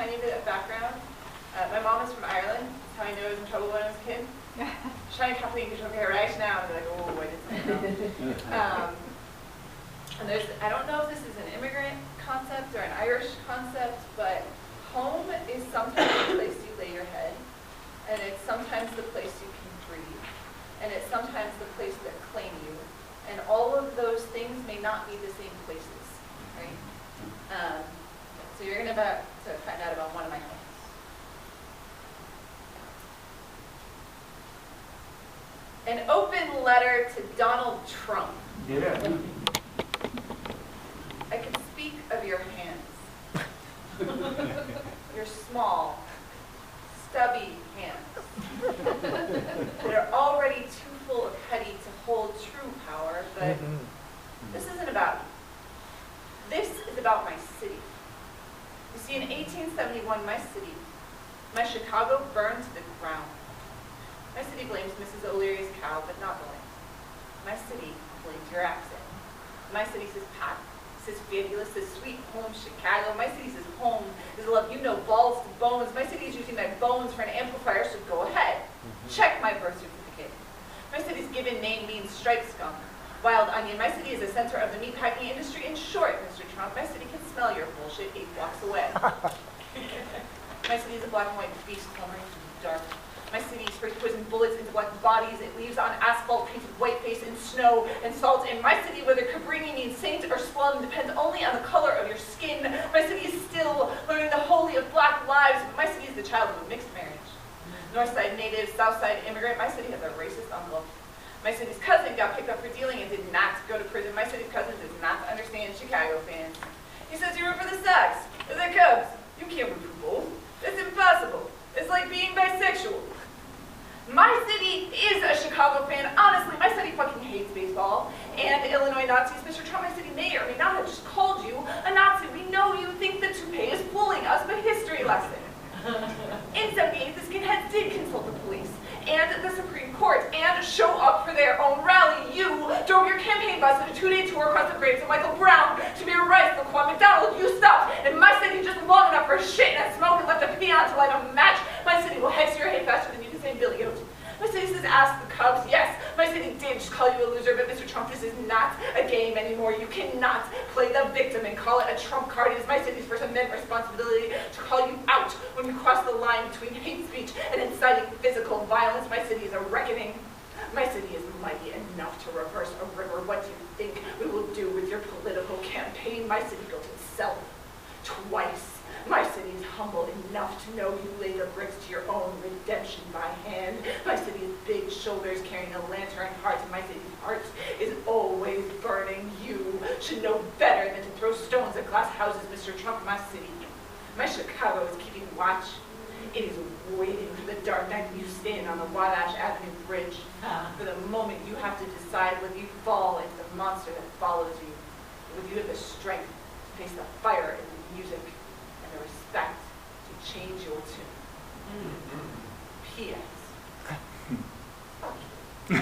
tiny bit of background. My mom is from Ireland. That's how I knew I was in trouble when I was a kid. Trying to copy English over here right now and be like, oh, I did something wrong. And I don't know if this is an immigrant concept or an Irish concept, but home is sometimes the place you lay your head, and it's sometimes the place you can breathe, and it's sometimes the place that claim you, and all of those things may not be the same places, right? So you're going to find out about one of my homes. An open letter to Donald Trump. Yeah. I can speak of your hands. Your small, stubby hands. They're already too full of petty to hold true power, but this isn't about you. This is about my city. You see, in 1871, my city, my Chicago, burned to the ground. My city blames Mrs. O'Leary's cow, but not the land. My city blames your accent. My city says pat, says fabulous, says sweet home Chicago. My city says home is love, you know, balls to bones. My city is using my bones for an amplifier, so go ahead. Check my birth certificate. My city's given name means striped skunk, wild onion. My city is the center of the meatpacking industry. In short, Mr. Trump, my city can smell your bullshit 8 blocks away. My city is a black and white beast clamoring to be dark. My city sprays poison bullets into black bodies. It leaves on asphalt painted whiteface in snow and salt. In my city, whether Cabrini means saint or slum depends only on the color of your skin. My city is still learning the holy of black lives, but my city is the child of a mixed marriage. North side native, south side immigrant. My city has a racist uncle. My city's cousin got picked up for dealing and did not go to prison. My city's cousin does not understand Chicago fans. He says you root for the Sox or the Cubs. You can't root for both. It's impossible. It's like being bisexual. My city is a Chicago fan. Honestly, my city fucking hates baseball and Illinois Nazis. Mr. Trump, my city may or may not have just called you a Nazi. We know you think the toupee is fooling us, but history lesson. In 78, the skinheads did consult the police and the Supreme Court and show up for their own rally. You drove your campaign bus on a 2-day tour across the graves of Michael Brown, Tamir Rice, Laquan McDonald. You stopped in my city just long enough for shit and smoke and left a peon to light a match. My city will hex your hate faster than you can say Billy Goat. My city says ask the Cubs. Yes, my city did just call you a loser, but Mr. Trump, this is not a game anymore. You cannot play the victim and call it a Trump card. It is my city's First Amendment responsibility to call you out when you cross the line between hate speech and inciting physical violence. My city is a reckoning. My city is mighty enough to reverse a river. What do you think we will do with your political campaign? My city built itself twice. My city is humble enough to know you lay the bricks to your own redemption by hand. My city is big shoulders carrying a lantern heart, and my city's heart is always burning. You should know better than to throw stones at glass houses, Mr. Trump. My city, my Chicago is keeping watch. It is waiting for the dark night when you stand on the Wabash Avenue Bridge. For the moment you have to decide whether you fall into the monster that follows you, or whether you have the strength to face the fire and the music and the respect to change your tune. P.S. Fuck you.